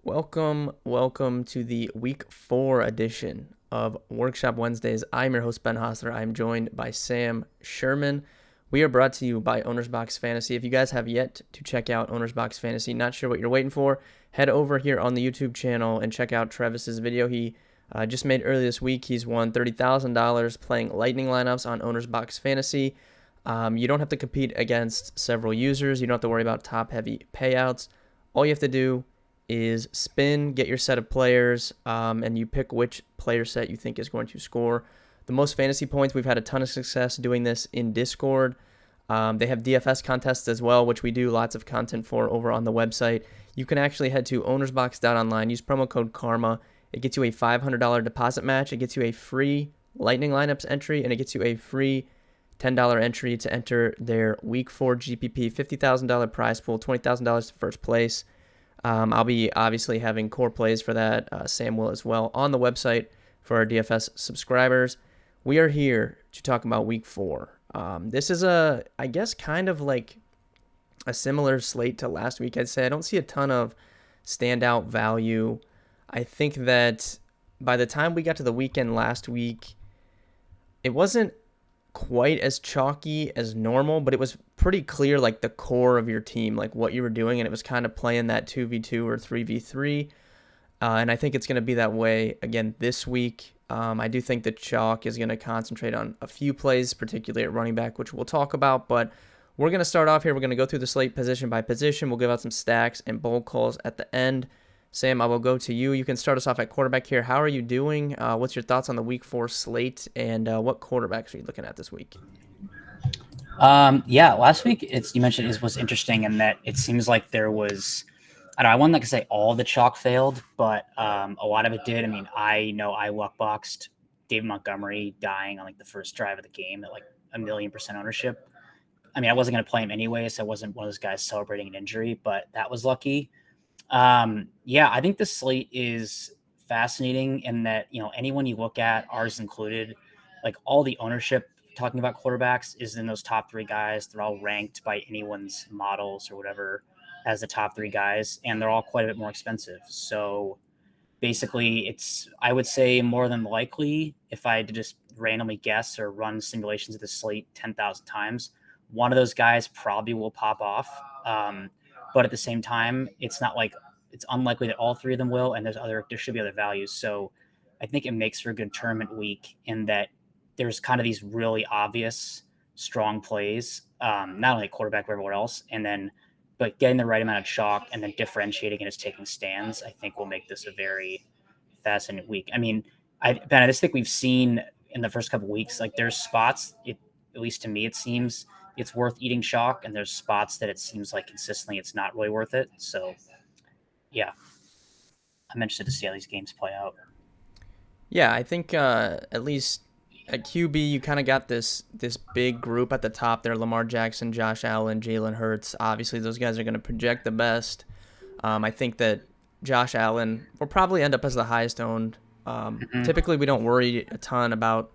Welcome to the Week 4 edition of Workshop Wednesdays. I'm your host, Ben Hostler. I'm joined by Sam Sherman. We are brought to you by OwnersBox Fantasy. If you guys have yet to check out OwnersBox Fantasy, not sure what you're waiting for, head over here on the YouTube channel and check out Travis's video he just made earlier this week. He's won $30,000 playing Lightning lineups on OwnersBox Fantasy. You don't have to compete against several users. You don't have to worry about top-heavy payouts. All you have to do is spin, get your set of players, and you pick which player set you think is going to score the most fantasy points. We've had a ton of success doing this in Discord. They have DFS contests as well, which we do lots of content for over on the website. You can actually head to ownersbox.online, use promo code KARMA. It gets you a $500 deposit match. It gets you a free Lightning lineups entry, and it gets you a free $10 entry to enter their Week 4 GPP $50,000 prize pool, $20,000 to first place. I'll be obviously having core plays for that. Sam will as well on the website for our DFS subscribers. We are here to talk about Week 4. This is I guess, kind of like a similar slate to last week. I'd say I don't see a ton of standout value. I think that by the time we got to the weekend last week, it wasn't quite as chalky as normal, but it was pretty clear, like the core of your team, like what you were doing, and it was kind of playing that 2v2 or 3v3. And I think it's going to be that way again this week. I do think the chalk is going to concentrate on a few plays, particularly at running back, which we'll talk about. But we're going to start off here. We're going to go through the slate position by position. We'll give out some stacks and bold calls at the end. Sam, I will go to you. You can start us off at quarterback here. How are you doing? What's your thoughts on the Week 4 slate, and what quarterbacks are you looking at this week? Yeah, last week you mentioned was interesting in that it seems like there was, I don't know, I wouldn't like to say all the chalk failed, but a lot of it did. I mean, I know I luck boxed David Montgomery dying on like the first drive of the game at like 1,000,000% ownership. I mean, I wasn't going to play him anyway, so I wasn't one of those guys celebrating an injury, but that was lucky. Yeah, I think the slate is fascinating in that, anyone you look at, ours included, like all the ownership talking about quarterbacks is in those top three guys. They're all ranked by anyone's models or whatever as the top three guys, and they're all quite a bit more expensive. So basically, I would say more than likely, if I had to just randomly guess or run simulations of the slate 10,000 times, one of those guys probably will pop off. But at the same time, it's not like it's unlikely that all three of them will, and there should be other values. So I think it makes for a good tournament week in that there's kind of these really obvious strong plays, not only at quarterback but everywhere else, but getting the right amount of chalk and then differentiating and just taking stands, I think will make this a very fascinating week. I mean, Ben, I just think we've seen in the first couple of weeks, like there's spots, at least to me, it seems it's worth eating chalk, and there's spots that it seems like consistently it's not really worth it. So, yeah, I'm interested to see how these games play out. Yeah, I think at least at QB, you kind of got this big group at the top there: Lamar Jackson, Josh Allen, Jalen Hurts. Obviously, those guys are going to project the best. I think that Josh Allen will probably end up as the highest owned. Typically, we don't worry a ton about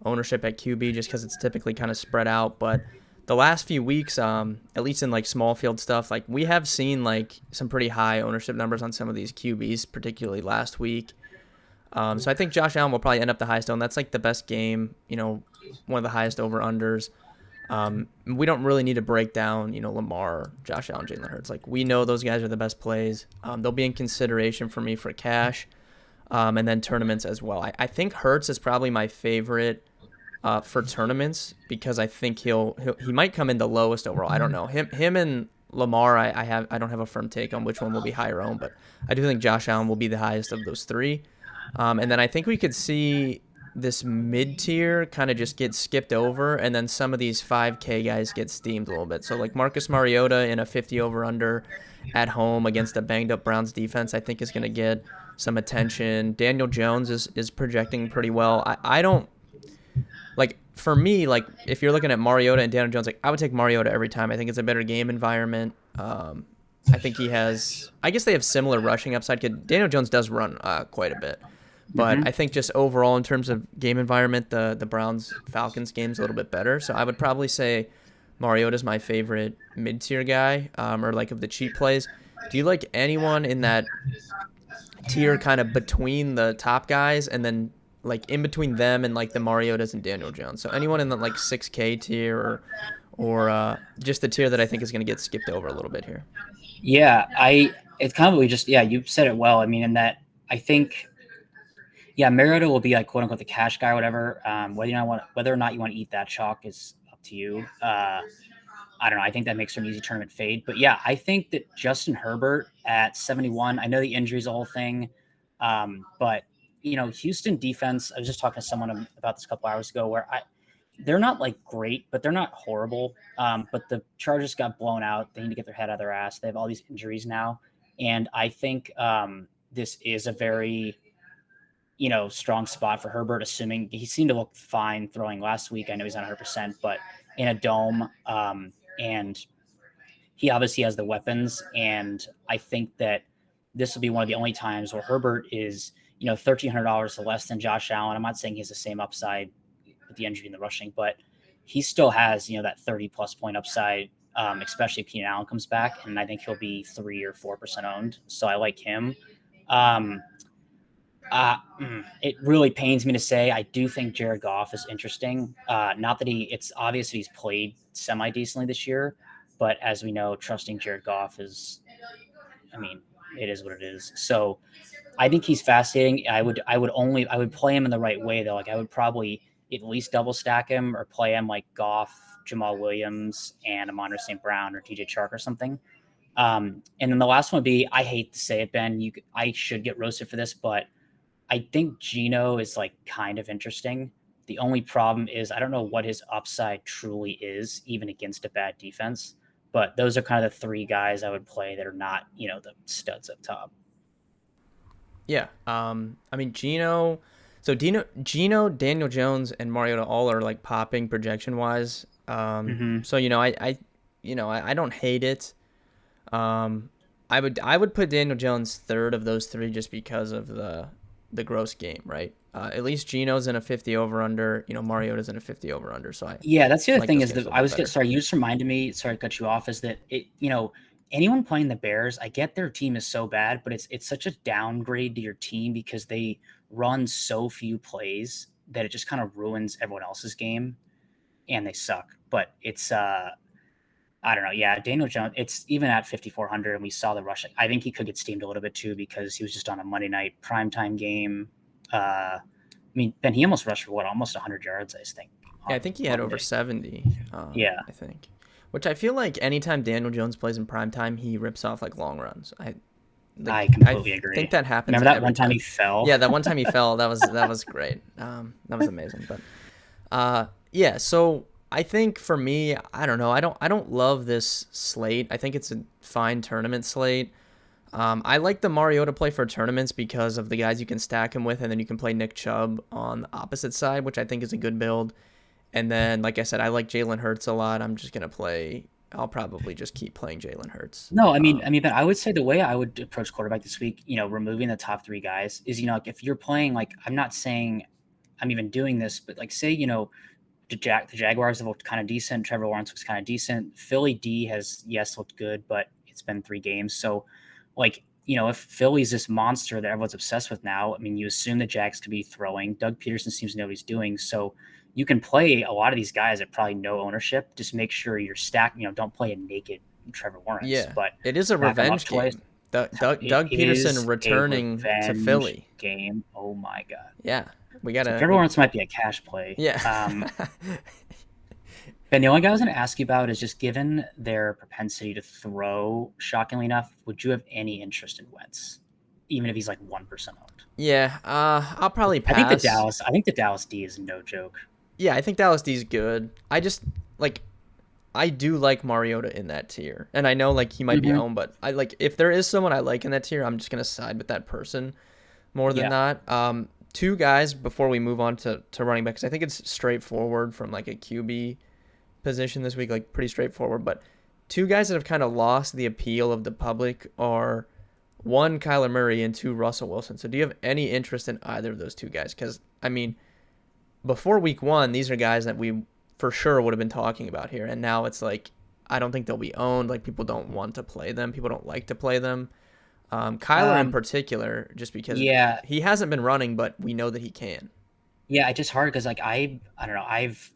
ownership at QB just because it's typically kind of spread out. But the last few weeks, at least in like small field stuff, like we have seen like some pretty high ownership numbers on some of these QBs, particularly last week. So I think Josh Allen will probably end up the highest owned. That's like the best game, one of the highest over-unders. We don't really need to break down, Lamar, Josh Allen, Jalen Hurts. Like, we know those guys are the best plays. They'll be in consideration for me for cash, and then tournaments as well. I think Hurts is probably my favorite for tournaments because I think he might come in the lowest overall. I don't know. Him and Lamar, I don't have a firm take on which one will be higher owned, but I do think Josh Allen will be the highest of those three. And then I think we could see this mid-tier kind of just get skipped over, and then some of these 5K guys get steamed a little bit. So like Marcus Mariota in a 50 over-under at home against a banged-up Browns defense, I think is going to get some attention. Daniel Jones is projecting pretty well. I don't like, for me, like if you're looking at Mariota and Daniel Jones, like I would take Mariota every time. I think it's a better game environment. I think I guess they have similar rushing upside. Daniel Jones does run quite a bit. But I think just overall in terms of game environment, the Browns-Falcons game is a little bit better. So I would probably say Mariota's my favorite mid-tier guy, or like of the cheap plays. Do you like anyone in that tier kind of between the top guys and then like in between them and like the Mariotas and Daniel Jones? So anyone in the like 6K tier or just the tier that I think is going to get skipped over a little bit here. Yeah, it's kind of we just yeah, you said it well. I mean, in that I think Mariota will be like quote unquote the cash guy or whatever. Whether or not you want to eat that chalk is up to you. I don't know. I think that makes for an easy tournament fade. But yeah, I think that Justin Herbert at 71. I know the injury's a whole thing, but Houston defense. I was just talking to someone about this a couple hours ago, where they're not like great, but they're not horrible. But the Chargers got blown out. They need to get their head out of their ass. They have all these injuries now, and I think this is a very strong spot for Herbert, assuming he seemed to look fine throwing last week. I know he's not 100%, but in a dome, and he obviously has the weapons. And I think that this will be one of the only times where Herbert is, $1,300 less than Josh Allen. I'm not saying he has the same upside with the injury in the rushing, but he still has, that 30 plus point upside, especially if Keenan Allen comes back. And I think he'll be 3 or 4% owned. So I like him. It really pains me to say I do think Jared Goff is interesting. Not that it's obvious that he's played semi decently this year, but as we know, trusting Jared Goff is, I mean, it is what it is. So I think he's fascinating. I would play him in the right way though. Like I would probably at least double stack him or play him like Goff, Jamal Williams, and Amon St. Brown or DJ Chark or something. And then the last one would be, I hate to say it, Ben, I should get roasted for this, but I think Geno is like kind of interesting. The only problem is I don't know what his upside truly is, even against a bad defense. But those are kind of the three guys I would play that are not, the studs up top. Yeah. I mean Gino, Daniel Jones, and Mariota all are like popping projection wise. Mm-hmm. So I don't hate it. I would put Daniel Jones third of those three just because of the gross game, right? At least Gino's in a 50 over under. Mariota's in a 50 over under. So I Yeah, that's the other like thing those is games that a little bit better. sorry, you just reminded me, sorry to cut you off, is that anyone playing the Bears, I get their team is so bad, but it's such a downgrade to your team because they run so few plays that it just kind of ruins everyone else's game and they suck. But it's I don't know. Yeah, Daniel Jones, it's even at 5,400 and we saw the rush. I think he could get steamed a little bit too because he was just on a Monday night primetime game. Ben, he almost rushed for almost 100 yards, I think, Yeah, I on think he had over Monday. 70. Yeah, I think, which I feel like anytime Daniel Jones plays in prime time, he rips off like long runs. I I completely think agree. that happens Remember that every one time he time. fell? Yeah, that one time he fell, that was great. That was amazing. But yeah. So I think for me, I don't know. I don't love this slate. I think it's a fine tournament slate. I like the Mariota play for tournaments because of the guys you can stack him with, and then you can play Nick Chubb on the opposite side, which I think is a good build. And then, like I said, I like Jalen Hurts a lot. I'm just gonna play. I'll probably just keep playing Jalen Hurts. No, but I would say the way I would approach quarterback this week, removing the top three guys is, like if you're playing, like I'm not saying I'm even doing this, but like say, the Jaguars have looked kind of decent. Trevor Lawrence looks kind of decent. Philly D has looked good, but it's been 3 games. So, like if Philly's this monster that everyone's obsessed with now, I mean, you assume the Jags could be throwing. Doug Peterson seems to know what he's doing, so you can play a lot of these guys at probably no ownership. Just make sure you're stacked. Don't play a naked Trevor Lawrence, Yeah, but it is a stack them up revenge twice. game. Doug It Peterson is a returning to revenge Philly. game. Oh my god! Yeah, we So gotta. Trevor Lawrence might be a cash play. Yeah. Ben, the only guy I was going to ask you about is just given their propensity to throw, shockingly enough, would you have any interest in Wentz, even if he's like 1% owned? Yeah. I'll probably pass. I think the Dallas D is no joke. Yeah, I think Dallas D's good. I just like. I do like Mariota in that tier, and I know like he might be Mm-hmm. owned, but I like if there is someone I like in that tier, I'm just gonna side with that person more than Yeah. not. Two guys before we move on to running back, because I think it's straightforward from like a QB position this week, like pretty straightforward. But two guys that have kind of lost the appeal of the public are one Kyler Murray and two Russell Wilson. So do you have any interest in either of those two guys? Because I mean, before week one, these are guys that we for sure would have been talking about here, and now it's like I don't think they'll be owned. Like, people don't want to play them. People don't like to play them. Kyler in Um, particular, just because yeah, he hasn't been running, but we know that he can. yeah, it's just hard because like I don't know, I've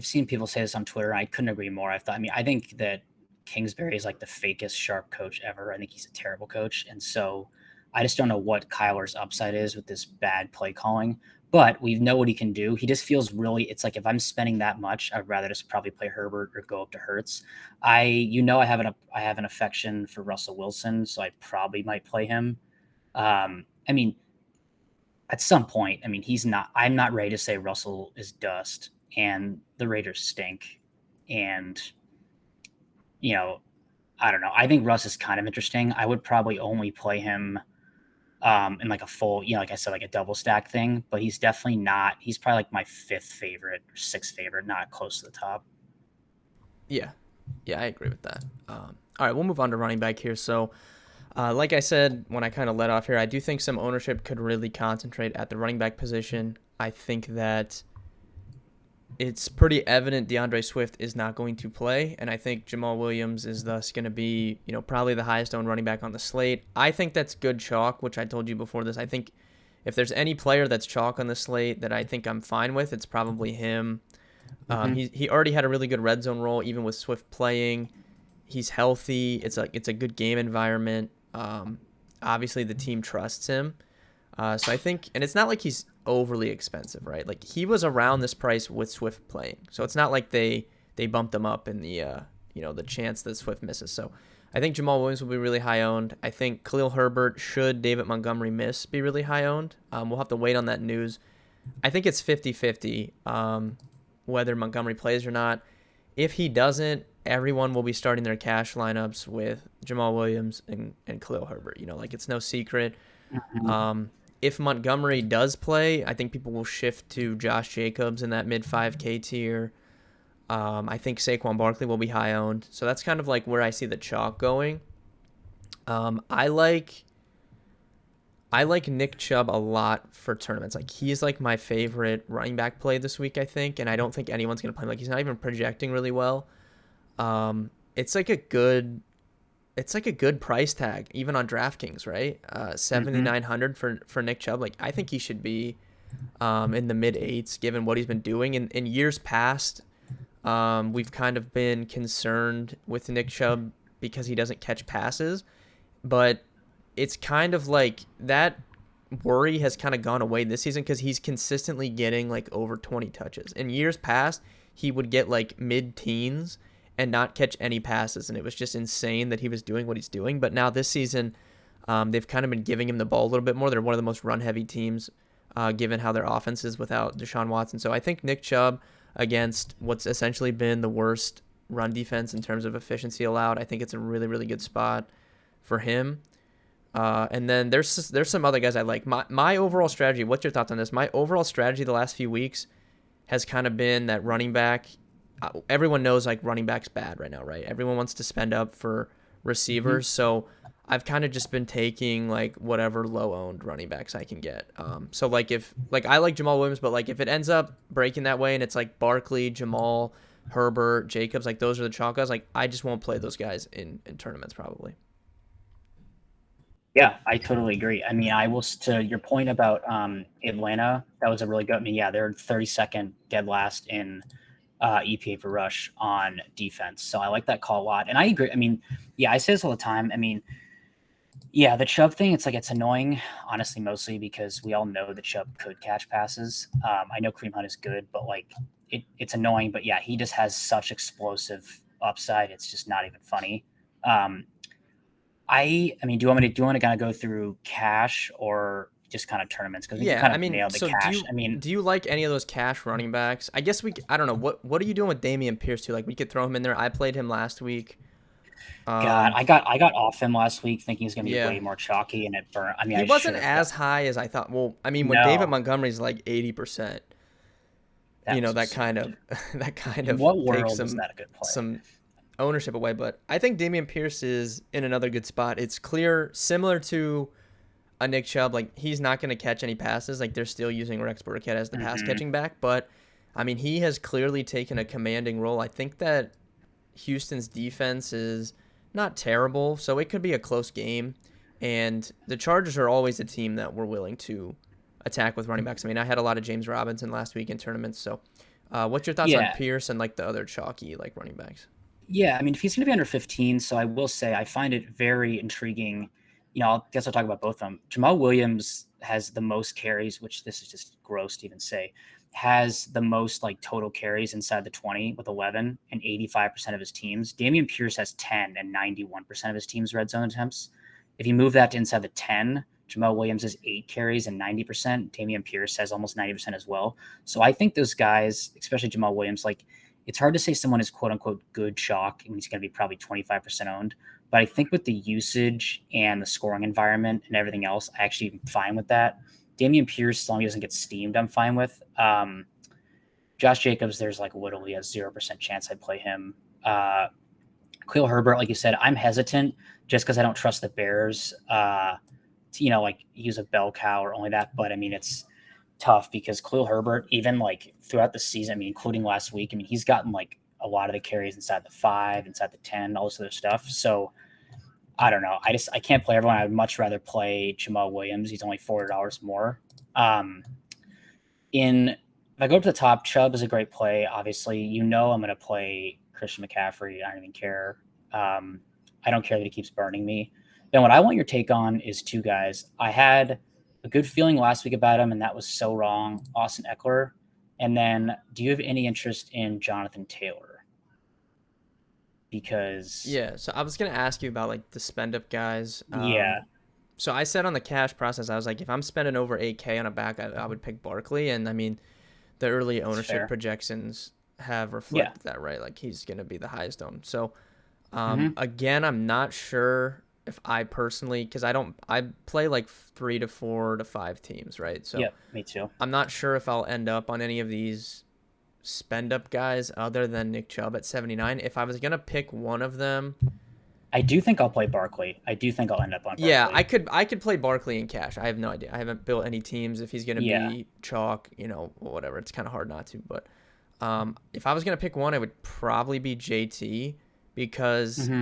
seen people say this on Twitter, and I couldn't agree more. I think that Kingsbury is like the fakest sharp coach ever. I think he's a terrible coach, and so I just don't know what Kyler's upside is with this bad play calling. But we know what he can do. He just feels really. It's like if I'm spending that much, I'd rather just probably play Herbert or go up to Hurts. I have an affection for Russell Wilson, so I probably might play him. I mean, at some point, I mean, he's not. I'm not ready to say Russell is dust and the Raiders stink. And you know, I don't know. I think Russ is kind of interesting. I would probably only play him in like a full, like I said, like a double stack thing. But he's definitely not. He's probably like my fifth favorite or sixth favorite, not close to the top. Yeah, yeah, I agree with that. All right, we'll move on to running back here. So, like I said when I kind of let off here, I do think some ownership could really concentrate at the running back position. I think that it's pretty evident DeAndre Swift is not going to play, and I think Jamal Williams is thus going to be, probably the highest owned running back on the slate. I think that's good chalk, which I told you before this. I think if there's any player that's chalk on the slate that I think I'm fine with, it's probably him. Mm-hmm. He already had a really good red zone role, even with Swift playing. He's healthy. It's a good game environment. Obviously, the team trusts him. So I think, and it's not like he's overly expensive, right? Like, he was around this price with Swift playing, so it's not like they bumped him up in the chance that Swift misses. So I think Jamal Williams will be really high owned. I think Khalil Herbert, should David Montgomery miss, be really high owned. We'll have to wait on that news. I think it's 50-50 whether Montgomery plays or not. If he doesn't, everyone will be starting their cash lineups with Jamal Williams and Khalil Herbert. Like, it's no secret. Mm-hmm. If Montgomery does play, I think people will shift to Josh Jacobs in that mid 5K tier. I think Saquon Barkley will be high owned. So that's kind of like where I see the chalk going. I like Nick Chubb a lot for tournaments. Like, he's like my favorite running back play this week, I think, and I don't think anyone's gonna play him. Like, he's not even projecting really well. It's like a good price tag, even on DraftKings, right? Mm-hmm. 7,900 for Nick Chubb. Like, I think he should be in the mid eights, given what he's been doing. In years past, we've kind of been concerned with Nick Chubb because he doesn't catch passes, but it's kind of like that worry has kind of gone away this season because he's consistently getting like over 20 touches. In years past, he would get like mid-teens and not catch any passes, and it was just insane that he was doing what he's doing. But now this season, they've kind of been giving him the ball a little bit more. They're one of the most run-heavy teams, given how their offense is without Deshaun Watson. So I think Nick Chubb against what's essentially been the worst run defense in terms of efficiency allowed, I think it's a really, really good spot for him. And then there's some other guys I like. My overall strategy, what's your thoughts on this? My overall strategy the last few weeks has kind of been that running back. Everyone knows like running back's bad right now, right? Everyone wants to spend up for Mm-hmm. receivers, so I've kind of just been taking like whatever low owned running backs I can get. So like if like I like Jamal Williams, but like if it ends up breaking that way and it's like Barkley, Jamal, Herbert, Jacobs, like those are the chalk guys. Like I just won't play those guys in tournaments probably. Yeah, I totally agree. I mean, I will to your point about Atlanta. That was a really good. I mean, yeah, they're 32nd dead last in EPA per rush on defense. So I like that call a lot. And I agree. I mean, yeah, I say this all the time. I mean, yeah, the Chubb thing, it's annoying, honestly, mostly because we all know that Chubb could catch passes. I know Kareem Hunt is good, but like it's annoying. But yeah, he just has such explosive upside. It's just not even funny. Um, I mean, do you want to kind of go through cash or just kind of tournaments? Because I think you Yeah, kind I of mean, nailed the so do cash. you I mean, do you like any of those cash running backs? I guess I don't know what are you doing with Damian Pierce too? Like we could throw him in there. I played him last week. God, Um, I got off him last week thinking he's going to be yeah, way more chalky, and it burned. I mean, he I should wasn't have got as high as I thought. Well, I mean, when David no. Montgomery's like 80%, That was that kind absurd. of that kind In of what takes world is that a good play? some ownership away. But I think Damian Pierce is in another good spot. It's clear, similar to a Nick Chubb, like he's not going to catch any passes. Like they're still using Rex Burkhead as the pass Mm-hmm. catching back, but I mean he has clearly taken a commanding role. I think that Houston's defense is not terrible, so it could be a close game. And the Chargers are always a team that we're willing to attack with running backs. I mean, I had a lot of James Robinson last week in tournaments. So, what's your thoughts on Yeah, Pierce and like the other chalky like running backs? yeah. I mean, if he's going to be under 15, so I will say I find it very intriguing. I guess I'll talk about both of them. Jamal Williams has the most carries, which this is just gross to even say, has the most like total carries inside the 20 with 11 and 85% of his teams. Damian Pierce has 10 and 91% of his team's red zone attempts. If you move that to inside the 10, Jamal Williams has 8 carries and 90%. Damian Pierce has almost 90% as well. So I think those guys, especially Jamal Williams, like it's hard to say someone is quote unquote good chalk and he's going to be probably 25% owned. But I think with the usage and the scoring environment and everything else, I actually am fine with that. Damian Pierce, as long as he doesn't get steamed, I'm fine with. Josh Jacobs, there's like literally a 0% chance I'd play him. Khalil Herbert, like you said, I'm hesitant just because I don't trust the Bears to, like use a bell cow or only that. But I mean, it's tough because Khalil Herbert, even like throughout the season, I mean, including last week, I mean, he's gotten like a lot of the carries inside the 5, inside the 10, all this other stuff. So I don't know. I can't play everyone. I would much rather play Jamal Williams. He's only $40 more. Um, in if I go to the top, Chubb is a great play. Obviously, I'm going to play Christian McCaffrey. I don't even care. I don't care that he keeps burning me. Then what I want your take on is two guys. I had a good feeling last week about him, and that was so wrong. Austin Eckler. And then, do you have any interest in Jonathan Taylor? Because Yeah, so I was gonna ask you about like the spend up guys. yeah, So I said on the cash process, I was like, if I'm spending over 8K on a back, I would pick Barkley. And I mean, the early it's ownership fair. projections have Yeah. reflected that, right? Like he's gonna be the highest owned. So Hmm. again, I'm not sure if I personally, because I play like 3 to 4 to 5 teams, right? So Yep. Me too. I'm not sure if I'll end up on any of these spend up guys other than Nick Chubb at 79. If I was gonna pick one of them, I do think I'll play Barkley. I do think I'll end up on yeah, I Barkley. could I could play Barkley in cash. I have no idea. I haven't built any teams. If he's gonna Yeah. be chalk, whatever. It's kind of hard not to. But if I was gonna pick one, it would probably be JT because Hmm.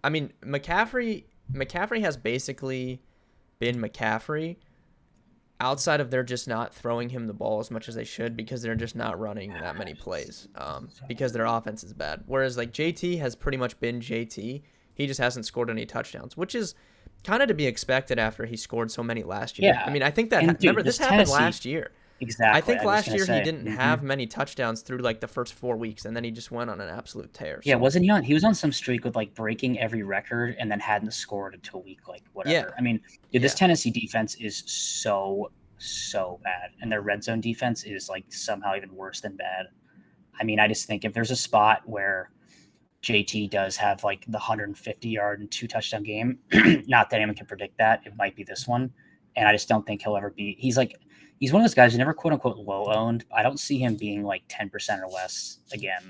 I mean, McCaffrey has basically been McCaffrey outside of they're just not throwing him the ball as much as they should because they're just not running that many plays because their offense is bad. Whereas like JT has pretty much been JT. He just hasn't scored any touchdowns, which is kind of to be expected after he scored so many last year. I Yeah. mean, I think that And dude, remember this this happened Tennessee, last year. I exactly. think I was last gonna year he say. didn't have many touchdowns through like the first 4 weeks, and then he just went on an absolute tear. Yeah, So wasn't he on? He was on some streak with like breaking every record, and then hadn't scored until week like yeah, whatever. I mean, dude, this yeah, Tennessee defense is so bad, and their red zone defense is like somehow even worse than bad. I mean, I just think if there's a spot where JT does have like the 150-yard and 2 touchdown game, not that anyone can predict that, it might be this one, and I just don't think he'll ever be. He's one of those guys who never quote unquote low owned. I don't see him being like 10% or less again,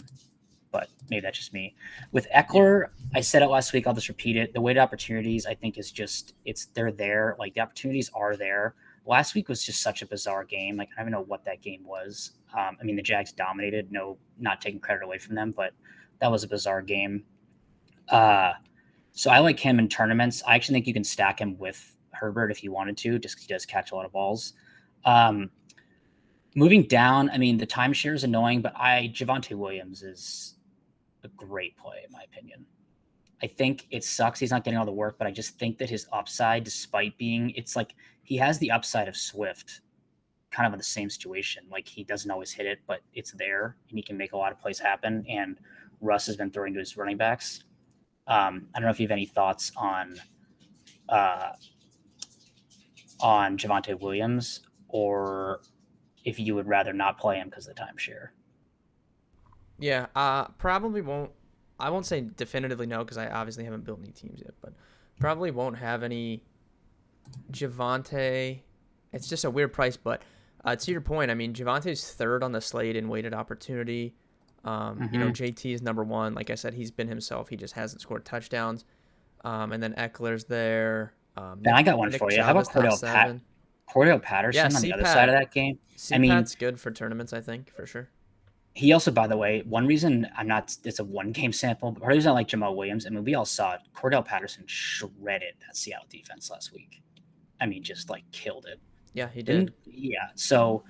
but maybe that's just me. With yeah. Eckler, I said it last week. I'll just repeat it. The weighted opportunities, I think, is just they're there. Like the opportunities are there. Last week was just such a bizarre game. Like I don't even know what that game was. I mean, the Jags dominated. No, not taking credit away from them, but that was a bizarre game. Uh, so I like him in tournaments. I actually think you can stack him with Herbert if you wanted to, just because he does catch a lot of balls. Um, Moving down, I mean, the timeshare is annoying, but Javonte Williams is a great play in my opinion. I think it sucks he's not getting all the work, but I just think that his upside, despite being, it's like he has the upside of Swift, kind of in the same situation. Like he doesn't always hit it, but it's there, and he can make a lot of plays happen. And Russ has been throwing to his running backs. I don't know if you have any thoughts uh, on Javonte Williams, or if you would rather not play him because of the timeshare. Yeah, probably won't. I won't say definitively no because I obviously haven't built any teams yet, but probably won't have any Javante. It's just a weird price, but to your point, I mean Javante's third on the slate in weighted opportunity. Mm-hmm. JT is number one. Like I said, he's been himself. He just hasn't scored touchdowns. And then Eckler's there. Then Nick I got one Nick for you. How Chubb about is top 7. Cordell Yeah, Patterson on the other side CPAT. of that game? I mean, CPAT's good for tournaments, I think for sure. He also, by the way, one reason it's a one game sample, but part of the reason I like Jamal Williams, I mean, we all saw it. Cordell Patterson shredded that Seattle defense last week. I mean, just like killed it. Yeah, he did. Didn't, yeah. So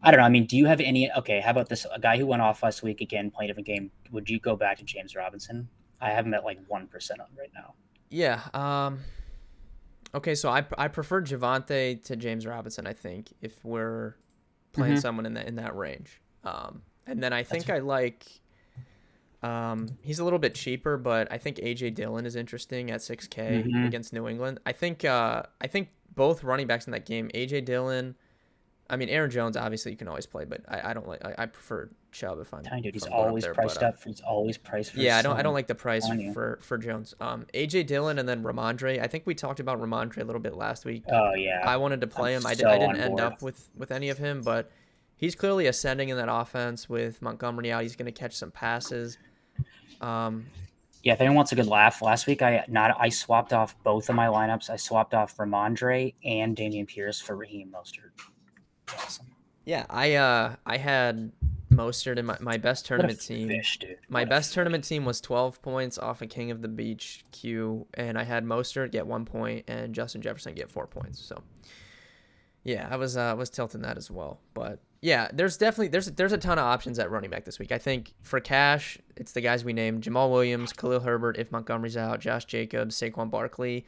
I don't know. I mean, do you have okay, how about this? A guy who went off last week again, playing a different game. Would you go back to James Robinson? I have him at like 1% on right now. Yeah. Okay, so I prefer Javante to James Robinson. I think if we're playing someone in that range. And then I think I like. He's a little bit cheaper, but I think AJ Dillon is interesting at 6K against New England. I think both running backs in that game, AJ Dillon. I mean, Aaron Jones, obviously you can always play, but I don't like. I prefer Chubb if I'm. Dude, he's if I'm going up always there, priced but, up. He's always priced for. Yeah, I don't like the price on for Jones. AJ Dillon and then Ramondre. I think we talked about Ramondre a little bit last week. Oh yeah, I wanted to play him. I so didn't on end board. up with any of him, but he's clearly ascending in that offense with Montgomery out. He's going to catch some passes. Yeah, if anyone wants a good laugh, last week I swapped off both of my lineups. I swapped off Ramondre and Dameon Pierce for Raheem Mostert. Awesome. Yeah, I had Mostert in my best tournament team. Fish, dude. My best tournament team was 12 points off a King of the Beach Q, and I had Mostert get 1 point and Justin Jefferson get 4 points. So yeah, I was tilting that as well. But yeah, there's definitely there's a ton of options at running back this week. I think for cash, it's the guys we named: Jamal Williams, Khalil Herbert if Montgomery's out, Josh Jacobs, Saquon Barkley,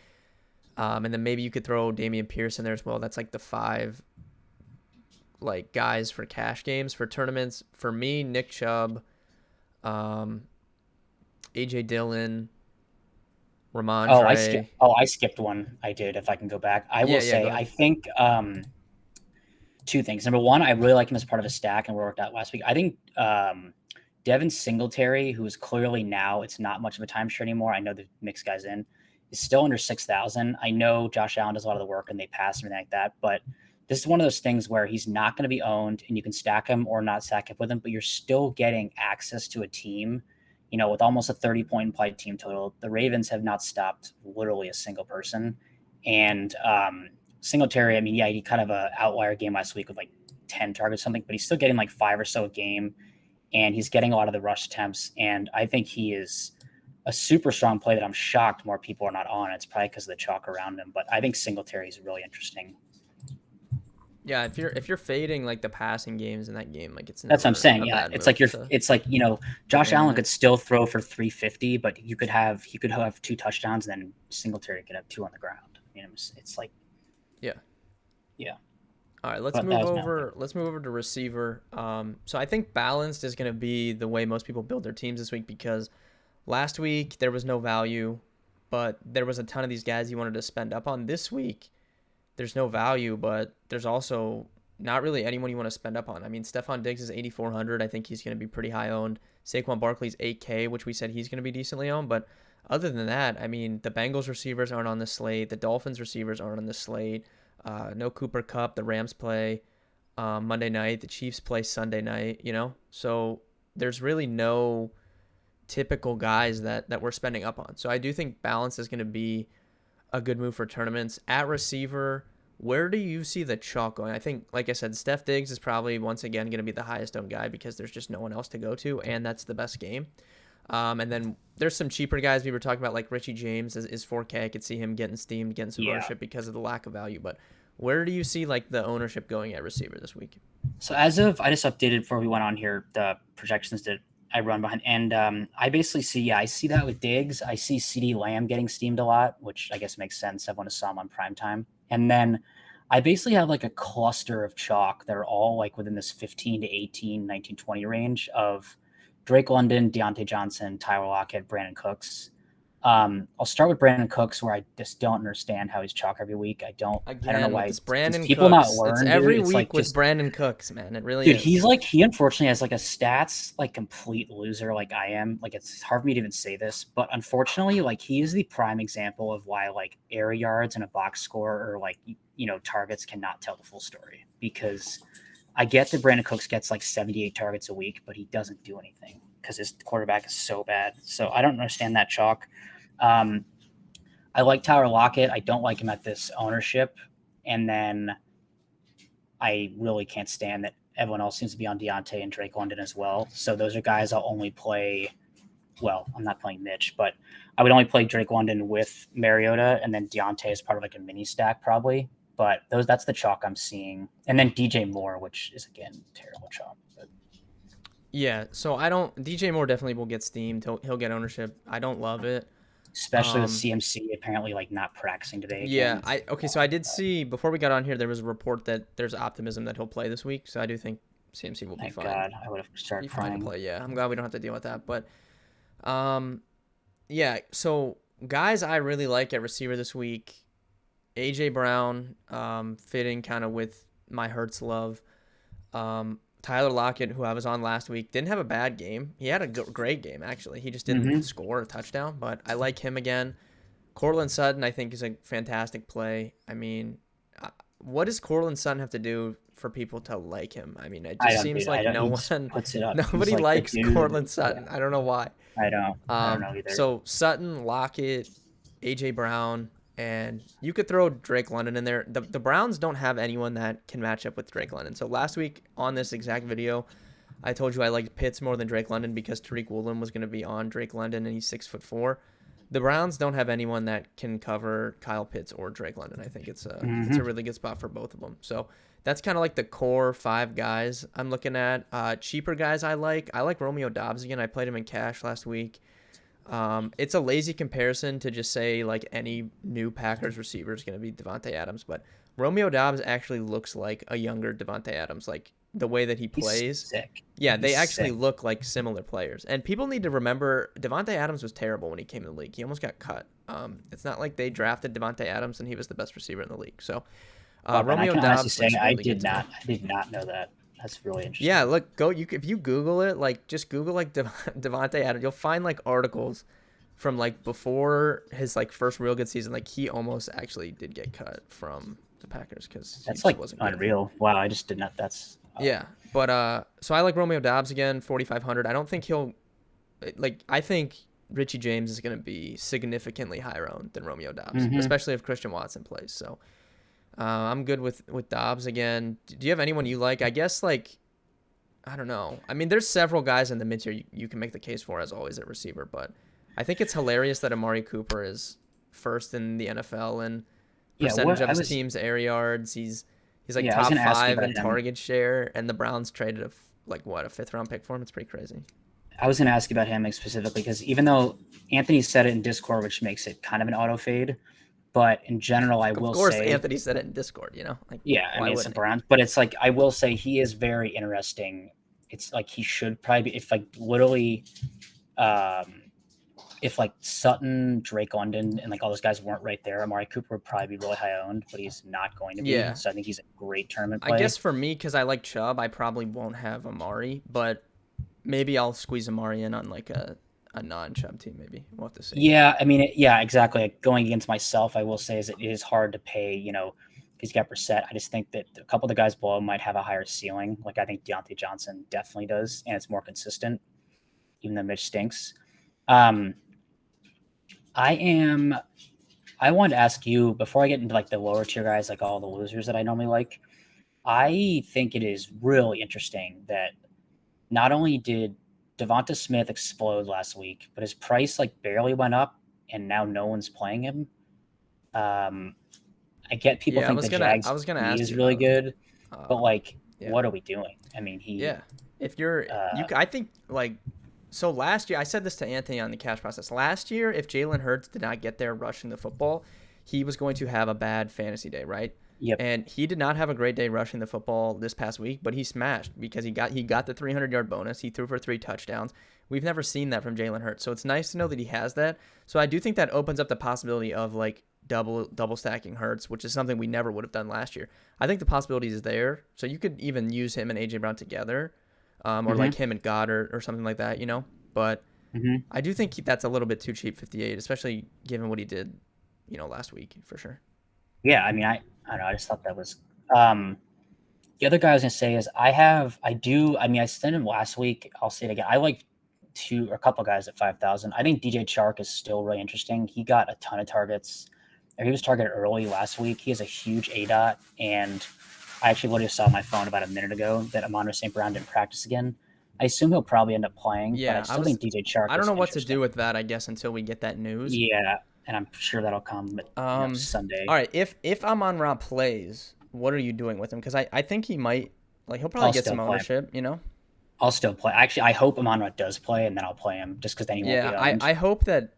and then maybe you could throw Dameon Pierce in there as well. That's like the 5 like guys for cash games. For tournaments, for me, Nick Chubb, AJ Dillon, Ramondre. I skipped one. I did. If I can go back, I will say I think two things. Number one, I really like him as part of a stack, and we worked out last week. I think Devin Singletary, who is clearly now it's not much of a timeshare anymore. I know the mix guys in is still under 6,000. I know Josh Allen does a lot of the work and they pass and everything like that, but this is one of those things where he's not going to be owned and you can stack him or not stack him with him, but you're still getting access to a team, with almost a 30-point implied team total. The Ravens have not stopped literally a single person. And Singletary, I mean, yeah, he kind of an outlier game last week with like 10 targets or something, but he's still getting like 5 or so a game. And he's getting a lot of the rush attempts. And I think he is a super strong play that I'm shocked more people are not on. It's probably because of the chalk around him. But I think Singletary is really interesting. Yeah, if you're fading like the passing games in that game, like that's what I'm saying. Yeah, it's like Josh Allen could still throw for 350, but he could have 2 touchdowns, and then Singletary could have 2 on the ground. It's like, yeah. All right, let's move over to receiver. So I think balanced is going to be the way most people build their teams this week, because last week there was no value, but there was a ton of these guys you wanted to spend up on. This week there's no value, but there's also not really anyone you want to spend up on. I mean, Stephon Diggs is 8,400. I think he's going to be pretty high owned. Saquon Barkley's 8K, which we said he's going to be decently owned. But other than that, I mean, the Bengals receivers aren't on the slate. The Dolphins receivers aren't on the slate. No Cooper Kupp. The Rams play Monday night. The Chiefs play Sunday night, So there's really no typical guys that we're spending up on. So I do think balance is going to be a good move for tournaments. At receiver, where do you see the chalk going? I think, like I said, Steph Diggs is probably once again going to be the highest owned guy because there's just no one else to go to, and that's the best game. And then there's some cheaper guys we were talking about, like Richie James is 4K. I could see him getting steamed, getting some ownership because of the lack of value. But where do you see like the ownership going at receiver this week? So I just updated before we went on here the projections that I run behind, and I basically see that with Diggs. I see CeeDee Lamb getting steamed a lot, which I guess makes sense. Everyone saw him on primetime. And then I basically have like a cluster of chalk that are all like within this 15 to 18, 19, 20 range of Drake London, Deontay Johnson, Tyler Lockett, Brandon Cooks. I'll start with Brandon Cooks, where I just don't understand how he's chalk every week. I don't know why. It's Brandon people Cooks. Not learn. It's every dude. week like with Brandon Cooks, man. It really dude, is. He unfortunately has like a stats like complete loser like I am. Like it's hard for me to even say this, but unfortunately, like he is the prime example of why like air yards and a box score or like targets cannot tell the full story. Because I get that Brandon Cooks gets like 78 targets a week, but he doesn't do anything because his quarterback is so bad. So I don't understand that chalk. I like Tyler Lockett. I don't like him at this ownership. And then I really can't stand that everyone else seems to be on Deontay and Drake London as well. So those are guys I'll only play. Well, I'm not playing Mitch, but I would only play Drake London with Mariota, and then Deontay is part of like a mini stack probably. But that's the chalk I'm seeing, and then DJ Moore, which is again terrible chalk. But Yeah, so I don't. DJ Moore definitely will get steamed. He'll get ownership. I don't love it. especially with CMC apparently like not practicing today Yeah, again. so I did see before we got on here there was a report that there's optimism that he'll play this week. So I do think CMC will be Thank fine. God, I would have started Be fine to crying. play. Yeah, I'm glad we don't have to deal with that. But yeah. So guys, I really like at receiver this week. AJ Brown, fitting kind of with my Hurts love. Tyler Lockett, who I was on last week, didn't have a bad game. He had a great game, actually. He just didn't score a touchdown, but I like him again. Cortland Sutton, I think, is a fantastic play. I mean, what does Cortland Sutton have to do for people to like him? I mean, it just seems like no one, puts it up. nobody like likes Cortland Sutton. Yeah. I don't know why. I don't know either. So Sutton, Lockett, AJ Brown, and you could throw Drake London in there. The Browns don't have anyone that can match up with Drake London. So last week on this exact video, I told you I liked Pitts more than Drake London because Tariq Woolen was going to be on Drake London, and he's 6'4". The Browns don't have anyone that can cover Kyle Pitts or Drake London. I think it's a really good spot for both of them. So that's kind of like the core 5 guys I'm looking at. Cheaper guys I like Romeo Doubs again. I played him in cash last week. It's a lazy comparison to just say like any new Packers receiver is going to be Devontae Adams, but Romeo Doubs actually looks like a younger Devontae Adams, like the way that he plays. He's sick. Yeah, they actually look like similar players. And people need to remember Devontae Adams was terrible when he came to the league. He almost got cut. It's not like they drafted Devontae Adams and he was the best receiver in the league. So Romeo Doubs. I did not know that. That's really interesting. Yeah, look, if you Google it, like just Google like Devontae Adams, you'll find like articles from like before his like first real good season. Like he almost actually did get cut from the Packers because that's like unreal. Wow, I just did not. That's yeah, but so I like Romeo Doubs again, 4,500. I don't think I think Richie James is going to be significantly higher owned than Romeo Doubs, especially if Christian Watson plays. So. I'm good with Dobbs again. Do you have anyone you like? I guess like, I don't know. I mean, there's several guys in the mid tier you can make the case for as always at receiver, but I think it's hilarious that Amari Cooper is first in the NFL in percentage of his team's air yards. He's like top 5 in target share, and the Browns traded a 5th round pick for him. It's pretty crazy. I was going to ask you about him specifically because even though Anthony said it in Discord, which makes it kind of an auto fade. But in general, I will say... Of course, Anthony said it in Discord, you know? Like, yeah, I mean, it's a Browns. But it's like, I will say he is very interesting. It's like he should probably be... If like literally... if like Sutton, Drake London, and like all those guys weren't right there, Amari Cooper would probably be really high owned, but he's not going to be. Yeah. So I think he's a great tournament play. I guess for me, because I like Chubb, I probably won't have Amari, but maybe I'll squeeze Amari in on like a non-Chubb team, maybe. We'll have to see. Yeah, I mean, yeah, exactly. Like going against myself, I will say it is hard to pay, because he's got Brissett. I just think that a couple of the guys below might have a higher ceiling. Like I think Deontay Johnson definitely does, and it's more consistent, even though Mitch stinks. I wanted to ask you, before I get into like the lower tier guys, like all the losers that I normally like, I think it is really interesting that not only did Devonta Smith explode last week, but his price like barely went up, and now no one's playing him. I get people think the Jags is really good, but like, what are we doing? I mean, if you're, I think like, so last year I said this to Anthony on the cash process. Last year, if Jalen Hurts did not get there rushing the football, he was going to have a bad fantasy day, right? Yep. And he did not have a great day rushing the football this past week, but he smashed because he got the 300-yard bonus. He threw for 3 touchdowns. We've never seen that from Jalen Hurts, so it's nice to know that he has that. So I do think that opens up the possibility of like double stacking Hurts, which is something we never would have done last year. I think the possibility is there, so you could even use him and AJ Brown together, or like him and Goddard or something like that, But I do think that's a little bit too cheap, 58, especially given what he did, last week for sure. Yeah, I mean, I don't know. I just thought that was the other guy I was gonna say is I said him last week. I'll say it again. I like a couple guys at 5,000. I think DJ Chark is still really interesting. He got a ton of targets. He was targeted early last week. He has a huge ADOT, and I actually literally saw on my phone about a minute ago that Amon St. Brown didn't practice again. I assume he'll probably end up playing, but I Yeah, still think DJ Chark I don't is know what to do interesting. with that, I guess, until we get that news. Yeah, and I'm sure that'll come, All Sunday. right, if Amon Ra plays, what are you doing with him? Because I think he might, like, he'll probably I'll get still some play him. ownership, you know? I'll still play. Actually, I hope Amon does play, and then I'll play him just because then he won't Yeah, be I, owned. I hope that,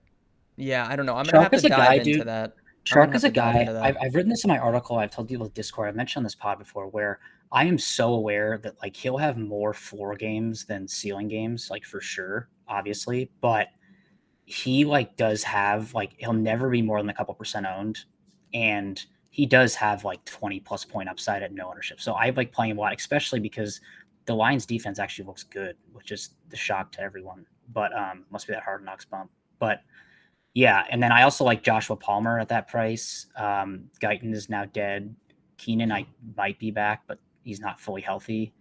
yeah, I don't know. I'm going to Chark have to is a dive guy, into dude. that. I'm going to Chark have is a to dive guy. into that. I've written this in my article. I've told people with Discord. I've mentioned on this pod before, where I am so aware that like he'll have more floor games than ceiling games, like for sure, obviously. But he like does have like he'll never be more than a couple percent owned, and he does have like 20 plus point upside at no ownership. So I like playing him a lot, especially because the Lions defense actually looks good, which is the shock to everyone. But must be that Hard Knocks bump. But yeah, and then I also like Joshua Palmer at that price. Guyton is now dead. Keenan I might be back, but he's not fully healthy.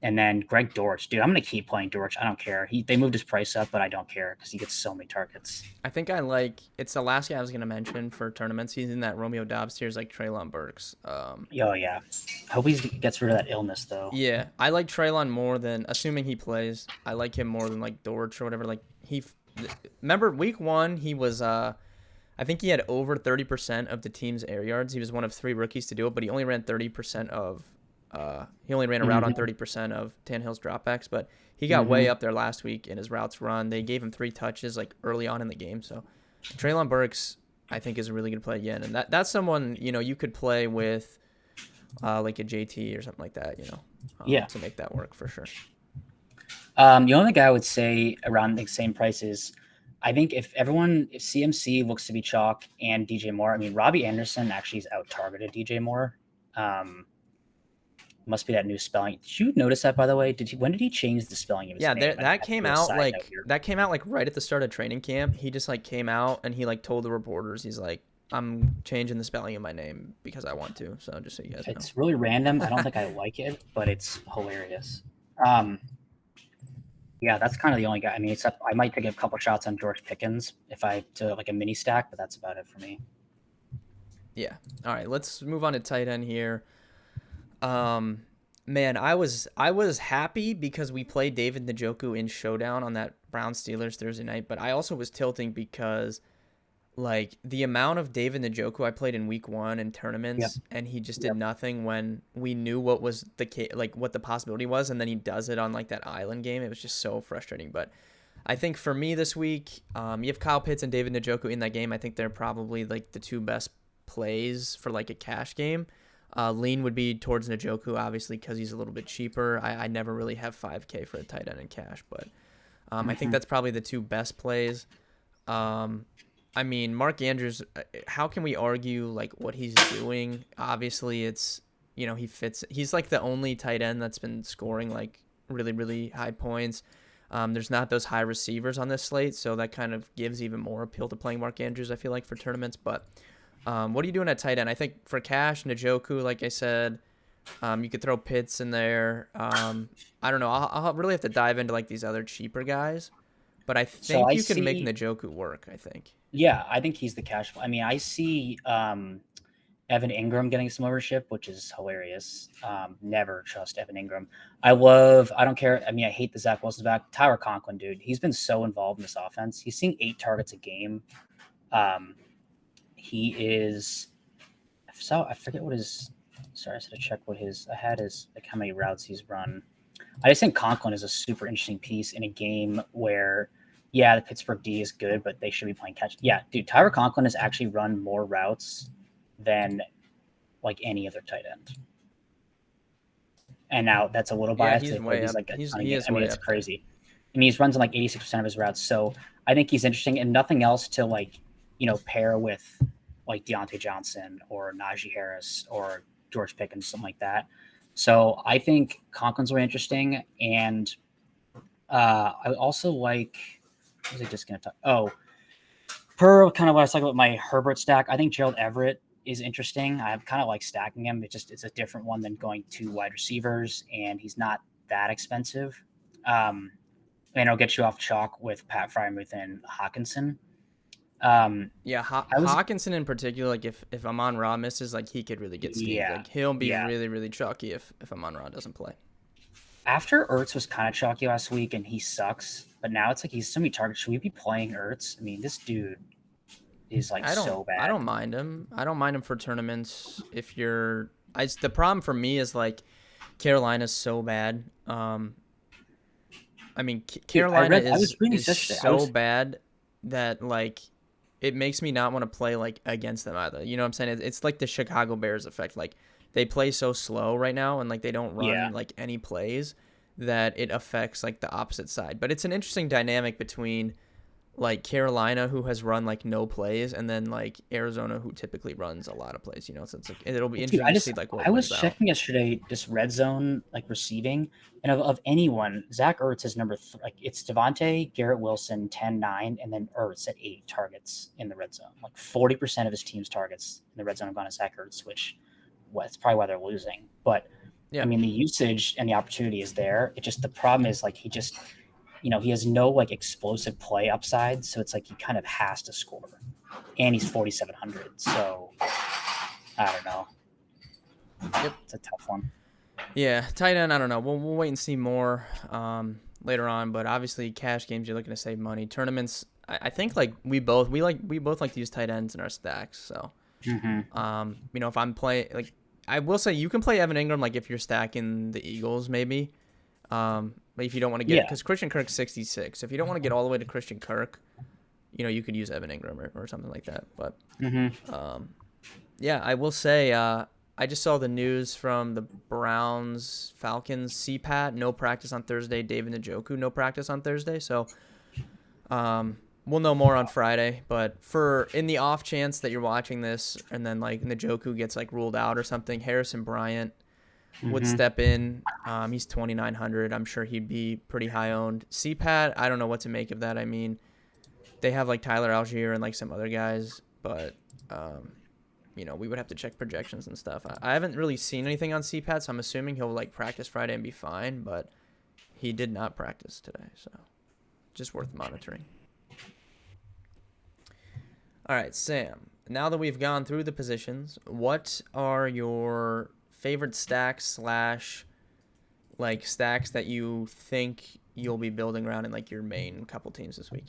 And then Greg Dortch, dude, I'm gonna keep playing Dortch. I don't care. They moved his price up, but I don't care because he gets so many targets. I think I like, it's the last guy I was going to mention for tournaments. He's in that Romeo Dobbs tiers like Traylon Burks. Oh yeah, I hope he gets rid of that illness though. Yeah, I like Traylon more than, assuming he plays, I like him more than like Dortch or whatever. Like, remember week one, he was, I think he had over 30% of the team's air yards. He was one of 3 rookies to do it, but he only ran 30% of he only ran a route on Mm-hmm. 30% of Tannehill's dropbacks, but he got way Mm-hmm. up there last week in his routes run. They gave him 3 touches like early on in the game. So Traylon Burks, I think, is a really good play again. And that's someone, you could play with like a JT or something like that, Yeah. to make that work for sure. The only guy I would say around the same price is, I think if CMC looks to be chalk and DJ Moore, I mean, Robbie Anderson actually is out targeted DJ Moore. Um, must be that new spelling. Did you notice that, by the way? When did he change the spelling of his Yeah, name? And that that's a came little out side note like here. right at the start of training camp. He just like came out and he like told the reporters, he's like, I'm changing the spelling of my name because I want to. So just so you guys know. It's really random. I don't think I like it, but it's hilarious. Um, yeah, that's kind of the only guy. I mean, except I might take a couple shots on George Pickens if I to like a mini stack, but that's about it for me. Yeah. All right, let's move on to tight end here. Man, I was happy because we played David Njoku in Showdown on that Brown Steelers Thursday night, but I also was tilting because like the amount of David Njoku I played in week 1 in Yep. tournaments and he just did Yep. nothing when we knew what was like what the possibility was, and then he does it on like that island game. It was just so frustrating. But I think for me this week, you have Kyle Pitts and David Njoku in that game. I think they're probably like the 2 best plays for like a cash game. Lean would be towards Njoku, obviously, because he's a little bit cheaper. I never really have 5K for a tight end in cash, but I think that's probably the 2 best plays. I mean, Mark Andrews, how can we argue like what he's doing? Obviously, it's, he fits. He's like the only tight end that's been scoring like really, really high points. There's not those high receivers on this slate, so that kind of gives even more appeal to playing Mark Andrews, I feel like, for tournaments. But what are you doing at tight end? I think for cash, Njoku, like I said, you could throw Pitts in there. I don't know. I'll really have to dive into like these other cheaper guys, but I So think I you can make see. Njoku work, I think. Yeah, I think he's the cash. I mean, I see Evan Ingram getting some ownership, which is hilarious. Never trust Evan Ingram. I don't care. I mean, I hate the Zach Wilson's back. Tyler Conklin, dude, he's been so involved in this offense. He's seeing 8 targets a game. Um, he is. I forget what his. Sorry, I should have checked what his. I had his like how many routes he's run. I just think Conklin is a super interesting piece in a game where, yeah, the Pittsburgh D is good, but they should be playing catch. Yeah, dude, Tyler Conklin has actually run more routes than like any other tight end. And now that's a little Yeah, biased because he's they played way these up. like a ton of He games. is I mean, way it's up there. crazy. I mean, he's runs in like 86% of his routes. So I think he's interesting and nothing else to like, pair with like Deontay Johnson or Najee Harris or George Pickens, something like that. So I think Conklin's really interesting. And I also like, what was I just going to talk? Oh, per kind of what I was talking about my Herbert stack, I think Gerald Everett is interesting. I kind of like stacking him. It's a different one than going to wide receivers, and he's not that expensive. And it'll get you off chalk with Pat Frymuth and Hawkinson. Yeah, I was, Hawkinson in particular, like if Amon Ra misses, like he could really get steamed. yeah, Like he'll be yeah. really, really chalky if Amon Ra doesn't play. After Ertz was kind of chalky last week and he sucks, but now it's like he's so many targets. Should we be playing Ertz? I mean, this dude is like so I bad. don't mind him. I don't mind him for tournaments. If you're, the problem for me is like Carolina's so bad. I mean, Dude, Carolina I was reading is this yesterday. so bad that like it makes me not want to play like against them either. You know what I'm saying? It's like the Chicago Bears effect. Like they play so slow right now and like they don't Yeah. run like any plays that it affects like the opposite side. But it's an interesting dynamic between like Carolina, who has run like no plays, and then like Arizona, who typically runs a lot of plays. You know, so it's like it'll be Well, dude, interesting to see like what I was wins out. checking yesterday just red zone like receiving, and of anyone, Zach Ertz is like it's Devontae, Garrett Wilson 10-9, and then Ertz at 8 targets in the red zone. Like 40% of his team's targets in the red zone have gone to Zach Ertz, which it's probably why they're losing. But I Yeah. mean, the usage and the opportunity is there. It just the problem is like he has no like explosive play upside, so it's like he kind of has to score, and he's 4,700. So I don't know. Yep. It's a tough one. Yeah, tight end. I don't know. We'll wait and see more later on. But obviously, cash games you're looking to save money. Tournaments, I think like we both like to use tight ends in our stacks. So, Mm-hmm. if I'm playing like I will say you can play Evan Ingram like if you're stacking the Eagles maybe. But if you don't want to get Yeah. because Christian Kirk's 66, so if you don't want to get all the way to Christian Kirk, you could use Evan Ingram or something like that. But Mm-hmm. yeah, I will say I just saw the news from the Browns Falcons CPAT no practice on Thursday. David Njoku no practice on Thursday. So we'll know more on Friday. But for in the off chance that you're watching this and then like Njoku gets like ruled out or something, Harrison Bryant would Mm-hmm. step in. He's 2,900. I'm sure he'd be pretty high owned. CPAT, I don't know what to make of that. I mean, they have like Tyler Algier and like some other guys, but we would have to check projections and stuff. I haven't really seen anything on CPAT, so I'm assuming he'll like practice Friday and be fine, but he did not practice today, so just worth monitoring. All right, Sam. Now that we've gone through the positions, what are your favorite stacks slash like stacks that you think you'll be building around in like your main couple teams this week?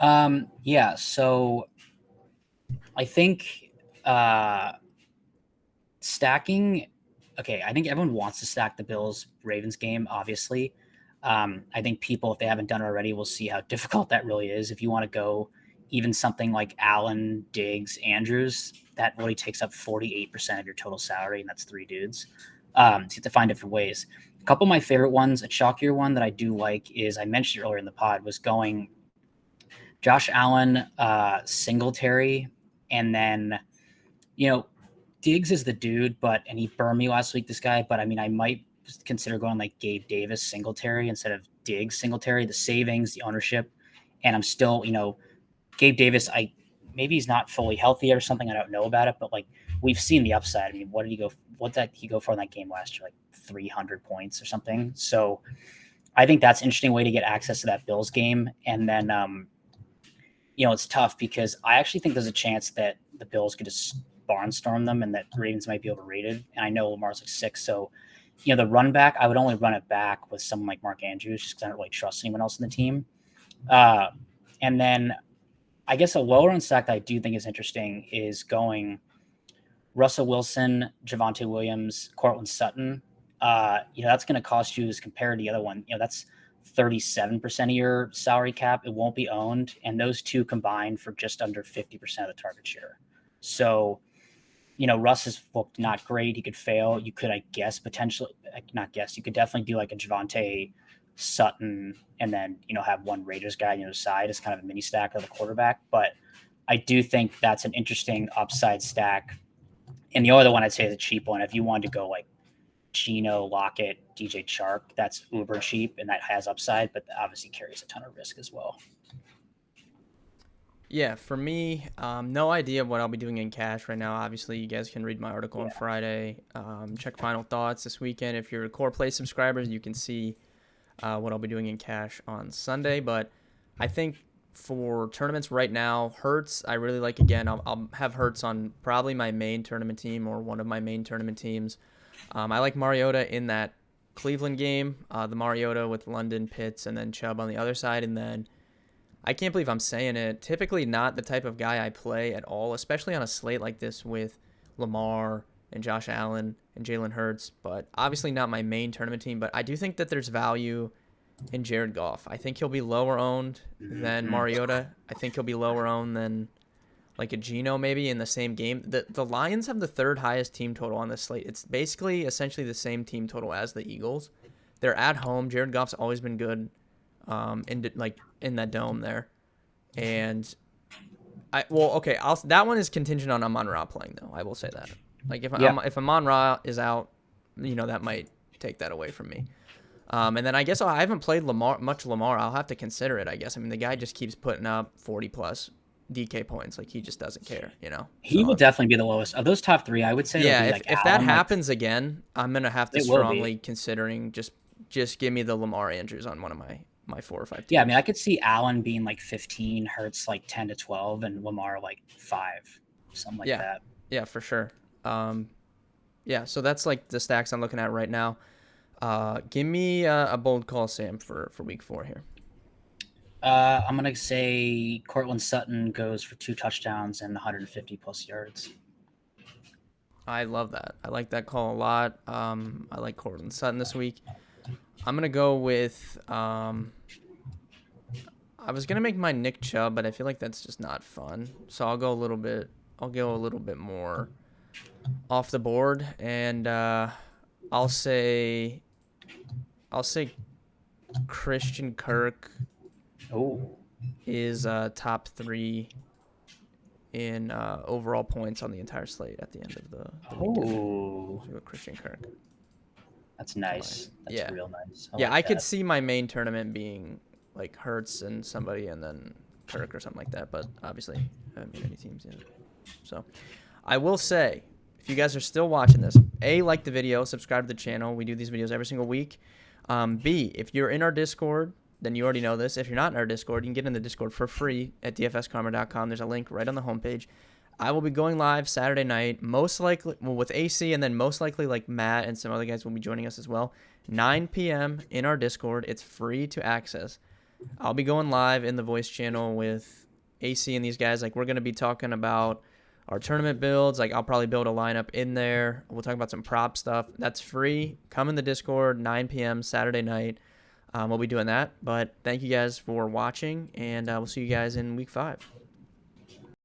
Yeah. So I think uh, stacking. Okay, I think everyone wants to stack the Bills Ravens game. Obviously, I think people, if they haven't done it already, will see how difficult that really is. If you want to go even something like Allen, Diggs, Andrews, that really takes up 48% of your total salary, and that's 3 dudes. So you have to find different ways. A couple of my favorite ones, a chalkier one that I do like is I mentioned earlier in the pod was going Josh Allen, Singletary, and then you know Diggs is the dude, and he burned me last week. This guy, but I mean, I might consider going like Gabe Davis, Singletary instead of Diggs, Singletary. The savings, the ownership, and I'm still, Gabe Davis. Maybe he's not fully healthy or something. I don't know about it, but like we've seen the upside. I mean, what did he go? What did he go for in that game last year? Like 300 points or something. So I think that's an interesting way to get access to that Bills game, and then it's tough because I actually think there's a chance that the Bills could just barnstorm them and that Ravens might be overrated. And I know Lamar's like 6, so the run back, I would only run it back with someone like Mark Andrews just because I don't really trust anyone else in the team. Uh, and then I guess a lower end stack that I do think is interesting is going Russell Wilson, Javonte Williams, Cortland Sutton. That's going to cost you as compared to the other one. That's 37% of your salary cap. It won't be owned. And those two combined for just under 50% of the target share. So, Russ has looked not great. He could fail. You could, I guess, potentially, not guess, you could definitely do like a Javonte Sutton and then, have one Raiders guy on the other side as kind of a mini stack of the quarterback. But I do think that's an interesting upside stack. And the other one I'd say is a cheap one. If you wanted to go like Geno, Lockett, DJ Chark, that's uber cheap and that has upside, but obviously carries a ton of risk as well. Yeah, for me, no idea what I'll be doing in cash right now. Obviously, you guys can read my article on Yeah. Friday. Check final thoughts this weekend. If you're core play subscribers, you can see what I'll be doing in cash on Sunday. But I think for tournaments right now, Hurts, I really like again. I'll have Hurts on probably my main tournament team or one of my main tournament teams. I like Mariota in that Cleveland game, the Mariota with London, Pitts, and then Chubb on the other side. And then I can't believe I'm saying it. Typically not the type of guy I play at all, especially on a slate like this with Lamar and Josh Allen and Jalen Hurts, but obviously not my main tournament team. But I do think that there's value in Jared Goff. I think he'll be lower owned than Mariota. I think he'll be lower owned than like a Geno maybe in the same game. The Lions have the third highest team total on this slate. It's basically essentially the same team total as the Eagles. They're at home. Jared Goff's always been good in that dome there. And that one is contingent on Amon-Ra playing though. I will say that. Like if Amon-Ra is out, that might take that away from me. And then I guess I haven't played Lamar. I'll have to consider it, I guess. I mean, the guy just keeps putting up 40 plus DK points. Like he just doesn't care, He will definitely be the lowest of those top three. I would say. Yeah, if that happens again, I'm gonna have to strongly considering just give me the Lamar Andrews on one of my 4 or 5 teams. Yeah, I mean, I could see Allen being like 15, Hurts like 10 to 12, and Lamar like 5, something like that. Yeah, for sure. So that's like the stacks I'm looking at right now. Give me a bold call, Sam, for week 4 here. I'm going to say Cortland Sutton goes for 2 touchdowns and 150 plus yards. I love that. I like that call a lot. I like Cortland Sutton this week. I'm going to go with I was going to make my Nick Chubb, but I feel like that's just not fun. So I'll go a little bit more off the board, and I'll say Christian Kirk is top 3 in overall points on the entire slate at the end of the weekend. So Christian Kirk. That's nice. That's real nice. I could see my main tournament being like Hurts and somebody, and then Kirk or something like that. But obviously, I haven't made any teams yet. So I will say, if you guys are still watching this, A, like the video, subscribe to the channel. We do these videos every single week. B, if you're in our Discord, then you already know this. If you're not in our Discord, you can get in the Discord for free at dfskarma.com. There's a link right on the homepage. I will be going live Saturday night, most likely with AC, and then most likely like Matt and some other guys will be joining us as well. 9 p.m. in our Discord. It's free to access. I'll be going live in the voice channel with AC and these guys. Like, we're going to be talking about our tournament builds. Like, I'll probably build a lineup in there. We'll talk about some prop stuff. That's free. Come in the Discord, 9 p.m. Saturday night. We'll be doing that. But thank you guys for watching, and we'll see you guys in week 5.